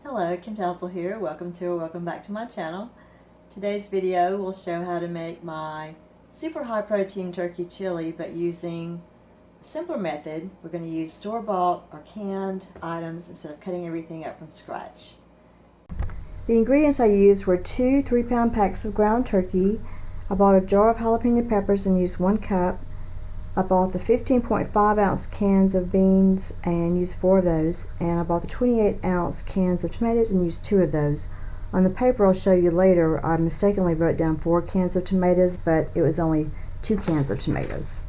Hello, Townsel here. Welcome back to my channel. Today's video will show how to make my super high protein turkey chili, but using a simpler method. We're going to use store-bought or canned items instead of cutting everything up from scratch. The ingredients I used were two 3-pound packs of ground turkey. I bought a jar of jalapeno peppers and used 1 cup. I bought the 15.5 ounce cans of beans and used 4 of those, and I bought the 28 ounce cans of tomatoes and used 2 of those. On the paper I'll show you later, I mistakenly wrote down 4 cans of tomatoes, but it was only 2 cans of tomatoes.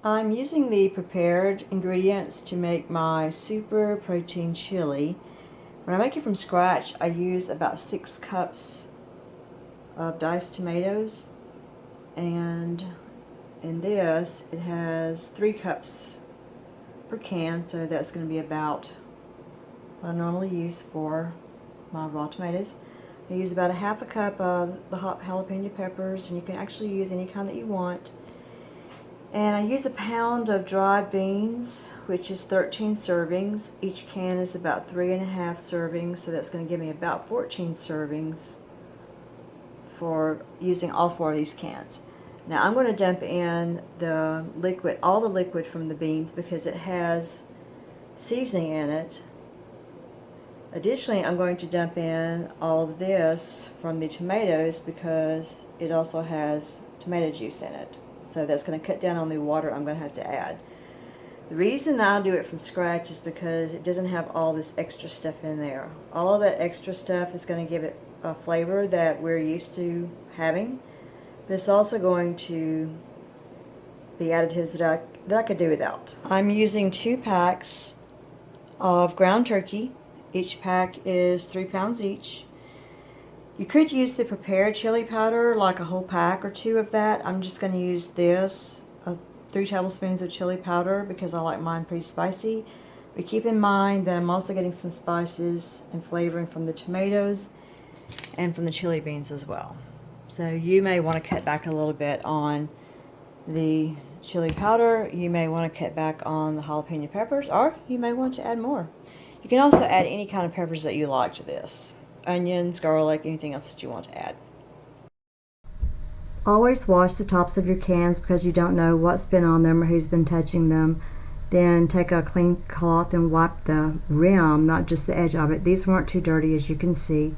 I'm using the prepared ingredients to make my super protein chili. When I make it from scratch, I use about 6 cups of diced tomatoes, and in this, it has 3 cups per can, so that's going to be about what I normally use for my raw tomatoes. I use about a half a cup of the hot jalapeno peppers, and you can actually use any kind that you want. And I use a pound of dried beans, which is 13 servings. Each can is about 3.5 servings, so that's going to give me about 14 servings for using all 4 of these cans. Now I'm going to dump in the liquid, all the liquid from the beans, because it has seasoning in it. Additionally, I'm going to dump in all of this from the tomatoes because it also has tomato juice in it. So that's going to cut down on the water I'm going to have to add. The reason that I do it from scratch is because it doesn't have all this extra stuff in there. All of that extra stuff is going to give it a flavor that we're used to having. But it's also going to be additives that I could do without. I'm using 2 packs of ground turkey. Each pack is 3 pounds each. You could use the prepared chili powder, like a whole pack or 2 of that. I'm just going to use this, 3 tablespoons of chili powder, because I like mine pretty spicy. But keep in mind that I'm also getting some spices and flavoring from the tomatoes and from the chili beans as well. So you may want to cut back a little bit on the chili powder, you may want to cut back on the jalapeno peppers, or you may want to add more. You can also add any kind of peppers that you like to this. Onions, garlic, anything else that you want to add. Always wash the tops of your cans because you don't know what's been on them or who's been touching them. Then take a clean cloth and wipe the rim, not just the edge of it. These weren't too dirty, as you can see.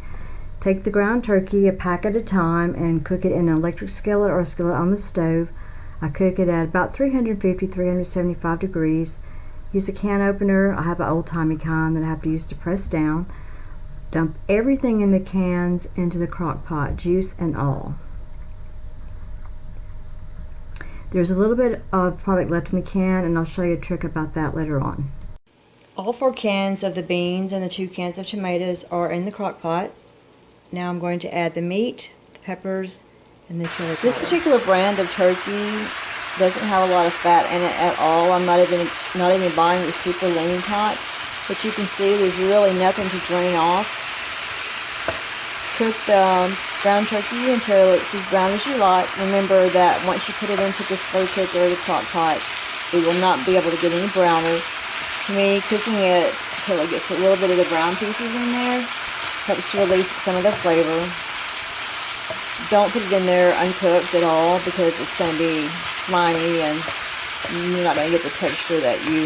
Take the ground turkey a pack at a time and cook it in an electric skillet or a skillet on the stove. I cook it at about 350-375 degrees. Use a can opener. I have an old-timey kind that I have to use to press down. Dump everything in the cans into the crock pot, juice and all. There's a little bit of product left in the can, and I'll show you a trick about that later on. All 4 cans of the beans and the 2 cans of tomatoes are in the crock pot. Now I'm going to add the meat, the peppers, and the chili powder. This particular brand of turkey doesn't have a lot of fat in it at all. I'm not even buying the super lean type. But you can see there's really nothing to drain off. Cook the ground turkey until it's as brown as you like. Remember that once you put it into the slow cooker or the crock pot, it will not be able to get any browner. To me, cooking it until it gets a little bit of the brown pieces in there helps to release some of the flavor. Don't put it in there uncooked at all because it's going to be slimy and you're not going to get the texture that you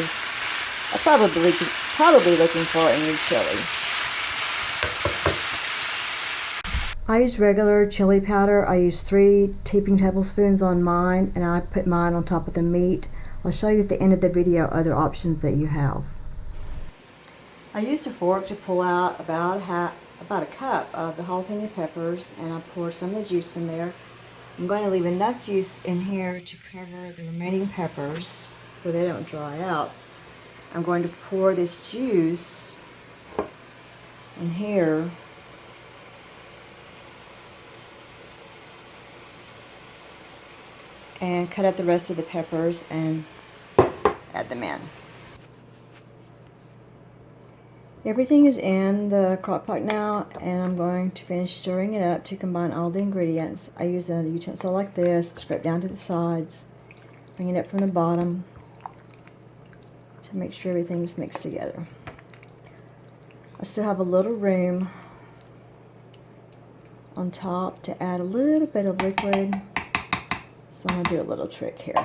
are probably looking for in your chili. I use regular chili powder. I use 3 heaping tablespoons on mine, and I put mine on top of the meat. I'll show you at the end of the video other options that you have. I used a fork to pull out about a cup of the jalapeno peppers, and I poured some of the juice in there. I'm going to leave enough juice in here to cover the remaining peppers so they don't dry out. I'm going to pour this juice in here and cut up the rest of the peppers and add them in. Everything is in the crock pot now, and I'm going to finish stirring it up to combine all the ingredients. I use a utensil like this, scrape down to the sides, bring it up from the bottom to make sure everything's mixed together. I still have a little room on top to add a little bit of liquid. So I'm going to do a little trick here.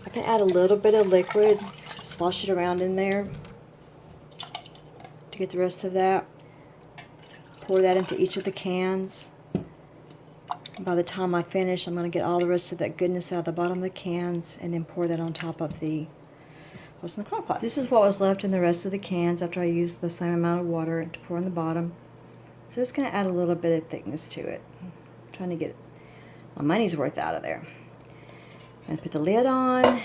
I can add a little bit of liquid, slosh it around in there to get the rest of that. Pour that into each of the cans. And by the time I finish, I'm going to get all the rest of that goodness out of the bottom of the cans and then pour that on top of what's in the crock pot. This is what was left in the rest of the cans after I used the same amount of water to pour on the bottom. So it's going to add a little bit of thickness to it. I'm trying to get my money's worth out of there. I'm going to put the lid on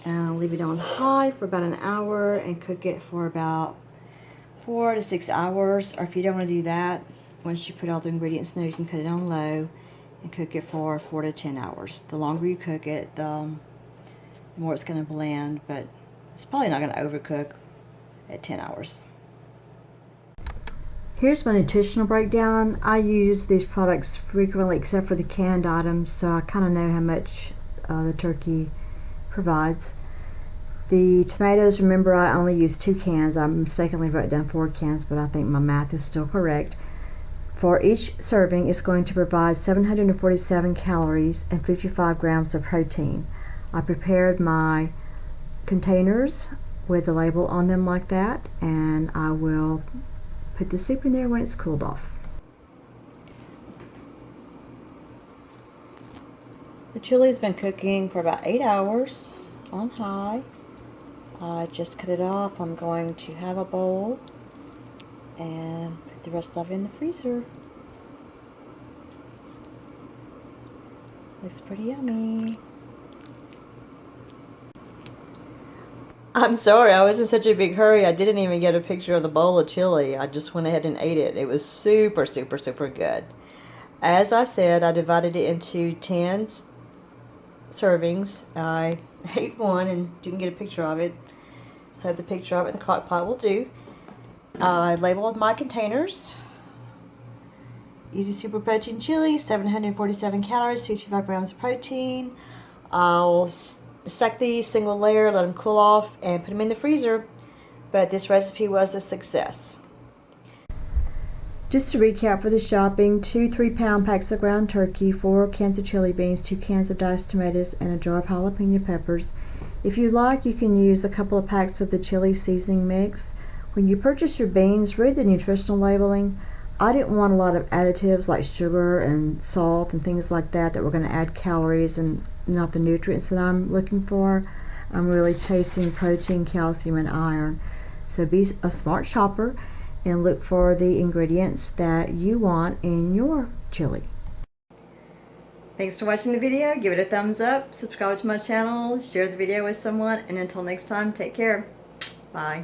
and leave it on high for about an hour and cook it for about 4 to 6 hours. Or if you don't want to do that, once you put all the ingredients in there, you can cut it on low and cook it for 4 to 10 hours. The longer you cook it, the more it's going to blend, but it's probably not going to overcook at 10 hours. Here's my nutritional breakdown. I use these products frequently except for the canned items, so I kind of know how much the turkey provides. The tomatoes, remember I only used 2 cans. I mistakenly wrote down 4 cans, but I think my math is still correct. For each serving, it's going to provide 747 calories and 55 grams of protein. I prepared my containers with the label on them like that, and I will put the soup in there when it's cooled off. The chili's been cooking for about 8 hours on high. I just cut it off. I'm going to have a bowl and put the rest of it in the freezer. Looks pretty yummy. I'm sorry, I was in such a big hurry, I didn't even get a picture of the bowl of chili. I just went ahead and ate it. It was super, super, super good. As I said, I divided it into 10 servings. I ate one and didn't get a picture of it, so the picture of it in the crock pot will do. I labeled my containers. Easy Super Protein Chili, 747 calories, 55 grams of protein. I'll stack these single layer, let them cool off, and put them in the freezer. But this recipe was a success. Just to recap for the shopping, 2 3-pound packs of ground turkey, 4 cans of chili beans, 2 cans of diced tomatoes, and a jar of jalapeno peppers. If you like, you can use a couple of packs of the chili seasoning mix. When you purchase your beans, read the nutritional labeling. I didn't want a lot of additives like sugar and salt and things like that were going to add calories and not the nutrients that I'm looking for. I'm really chasing protein, calcium, and iron. So be a smart shopper and look for the ingredients that you want in your chili. Thanks for watching the video. Give it a thumbs up, subscribe to my channel, share the video with someone, and until next time, take care. Bye.